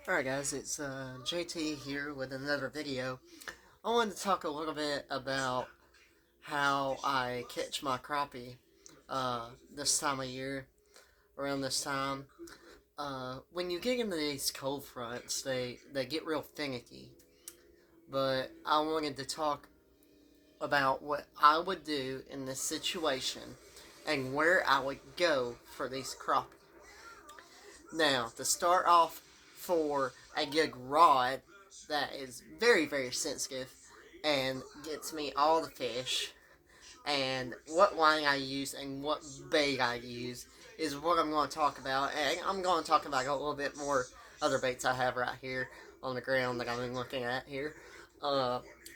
Alright guys, it's JT here with another video. I wanted to talk a little bit about how I catch my crappie this time of year, around this time. When you get into these cold fronts, they get real finicky. But I wanted to talk about what I would do in this situation and where I would go for these crappie. Now, to start off, for a good rod that is very, very sensitive and gets me all the fish, and what line I use and what bait I use is what I'm going to talk about. And I'm going to talk about a little bit more other baits I have right here on the ground that I'm looking at here.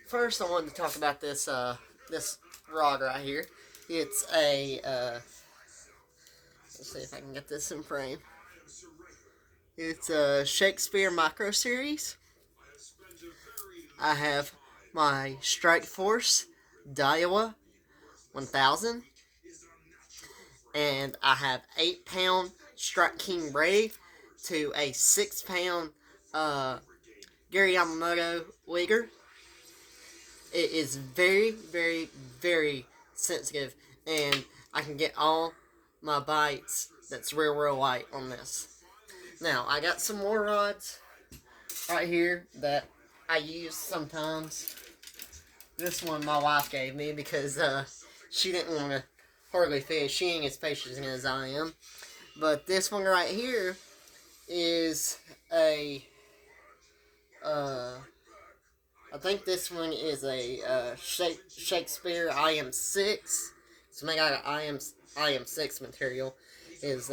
First, I wanted to talk about this rod right here. It's a let's see if I can get this in frame. It's a Shakespeare Micro Series. I have my Strike Force Daiwa 1000. And I have 8-pound Strike King braid to a 6-pound Gary Yamamoto leaguer. It is very, very, very sensitive, and I can get all my bites that's real, real light on this. Now, I got some more rods right here that I use sometimes. This one my wife gave me because she didn't want to hardly fish. She ain't as patient as I am. But this one right here is a, I think this one is a Shakespeare IM6. It's made out of IM6 material, is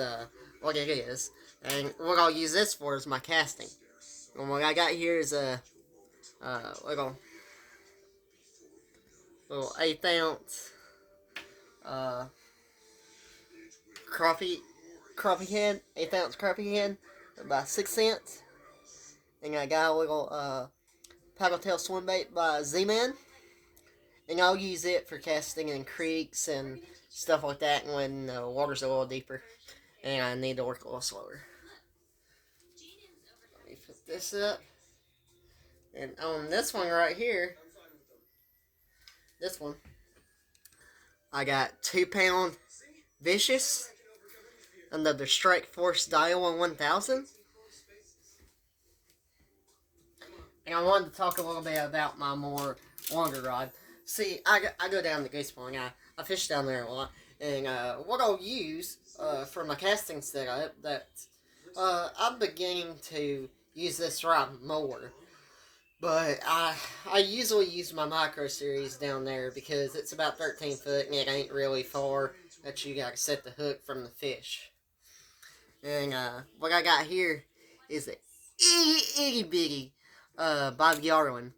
what it is. And what I'll use this for is my casting. And what I got here is a little 1/8 ounce crappie head, 1/8 ounce crappie head, by 6 cents. And I got a little paddle tail swim bait by Z-Man. And I'll use it for casting in creeks and stuff like that when the water's a little deeper and I need to work a little slower. Let me put this up. And on this one right here, this one, I got 2-pound Vicious, another Strike Force Daiwa 1000. And I wanted to talk a little bit about my more longer rod. See, I go down to Goose Pond. I fish down there a lot. And what I'll use for my casting setup, I'm beginning to use this rod more. But I usually use my Micro Series down there because it's about 13 foot and it ain't really far that you gotta set the hook from the fish. And what I got here is a itty bitty Bob Yarwin.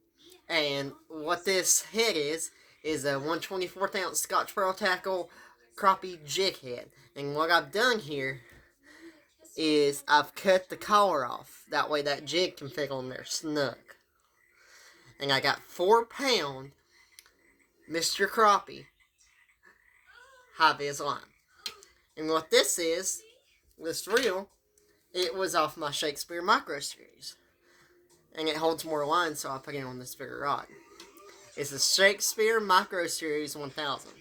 And what this head is a 1/24 ounce Scotch Pearl Tackle crappie jig head. And what I've done here is I've cut the collar off. That way that jig can fit on there snug. And I got 4-pound Mr. Crappie high-vis line. And what this is, this reel, it was off my Shakespeare Micro Series. And it holds more line, so I put it on this bigger rod. It's a Shakespeare Micro Series 1000.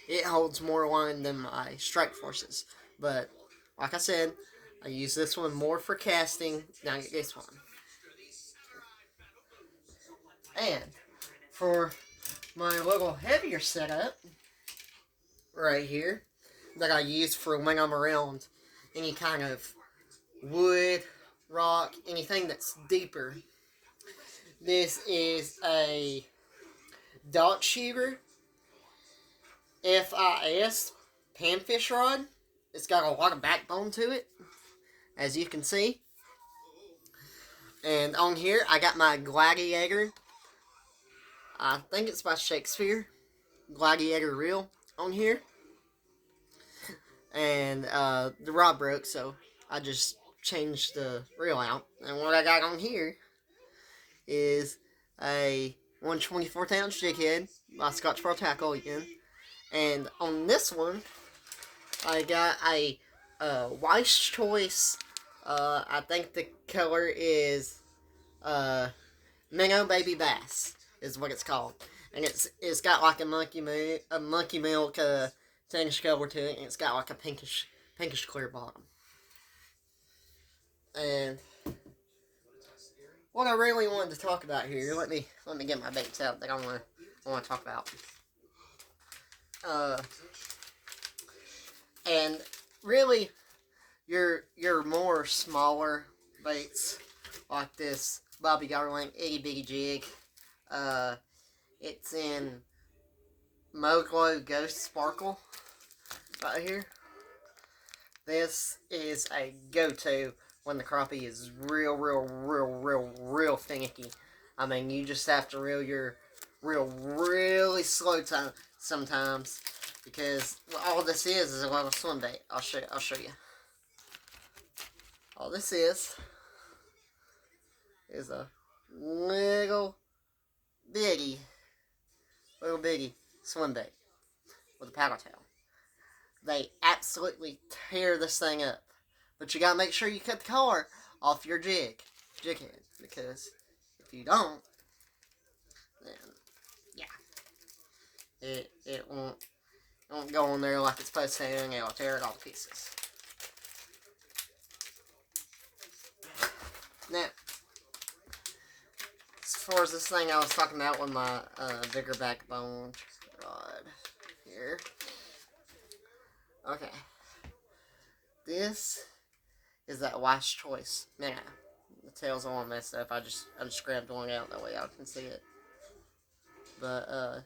It holds more line than my Strike Forces. But, like I said, I use this one more for casting than I get this one. And for my little heavier setup right here that I use for when I'm around any kind of wood, rock, anything that's deeper, this is a Dot Shooter FIS panfish rod. It's got a lot of backbone to it, as you can see. And on here, I got my Gladiator. I think it's by Shakespeare. Gladiator reel on here. And the rod broke, so I just changed the reel out. And what I got on here is a 1/24 ounce jig head by Scotch Pearl Tackle again. And on this one, I got a Wife's Choice I think the color is Minnow Baby Bass is what it's called, and it's got like a monkey milk tannish color to it, and it's got like a pinkish clear bottom. And what I really wanted to talk about here, let me get my baits out that I want to talk about. And really, your more smaller baits like this Bobby Garland itty bitty jig. It's in Moglo Ghost Sparkle right here. This is a go-to when the crappie is real finicky. I mean, you just have to reel your reel really slow time sometimes, because all this is a little swim bait. I'll show you. All this is a little bitty swim bait with a paddle tail. They absolutely tear this thing up, but you gotta make sure you cut the collar off your jig head, because if you don't, then yeah, it won't go on there like it's supposed to, and it'll tear it all to pieces. Now, as far as this thing I was talking about with my bigger backbone rod here. Okay. This is that wife's choice. Man, the tail's all messed up. I just grabbed one out that way y'all can see it. But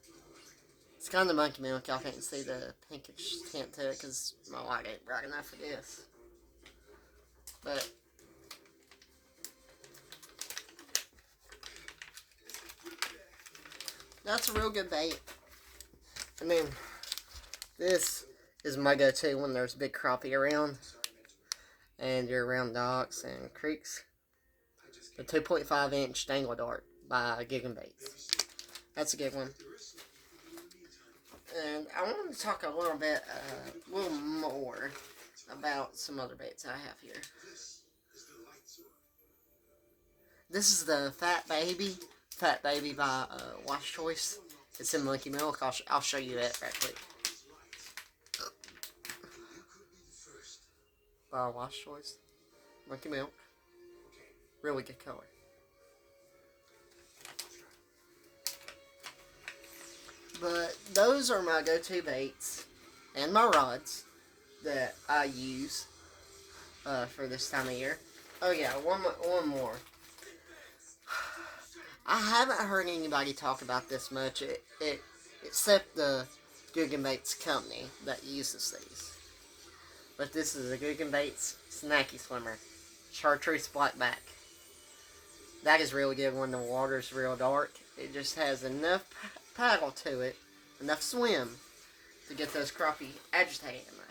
it's kind of monkey milk. Y'all can't see the pinkish tint to it because my light ain't bright enough for this. But that's a real good bait. And then this is my go-to when there's big crappie around and you're around docks and creeks. The 2.5 inch dangle dart by Giggin Baits. That's a good one. And I wanted to talk a little more about some other baits I have here. This is the Fat Baby by Wash Choice. It's in monkey milk. I'll show you that right quick. By Wash Choice, monkey milk, really good color. But those are my go-to baits and my rods that I use for this time of year. Oh yeah, one more. I haven't heard anybody talk about this much, except the Giggin Baits company that uses these. But this is a Giggin Baits Snacky Swimmer, Chartreuse Blackback. That is really good when the water's real dark. It just has enough paddle to it, enough swim, to get those crappie agitated enough.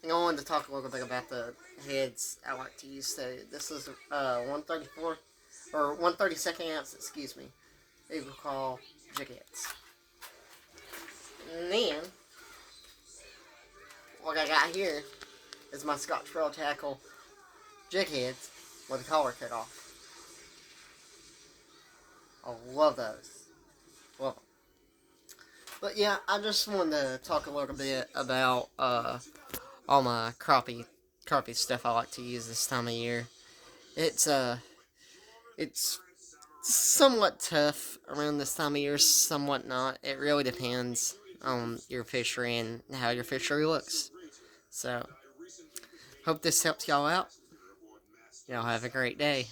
And I wanted to talk a little bit about the heads I like to use. So this is 1/34 or 1/32 ounce, excuse me, Eagle Claw jig heads. And then what I got here is my Scotch Trail Tackle jig heads with the collar cut off. I love those. Love them. But yeah, I just wanted to talk a little bit about all my crappie stuff I like to use this time of year. It's somewhat tough around this time of year, somewhat not. It really depends on your fishery and how your fishery looks. So, hope this helps y'all out. Y'all have a great day.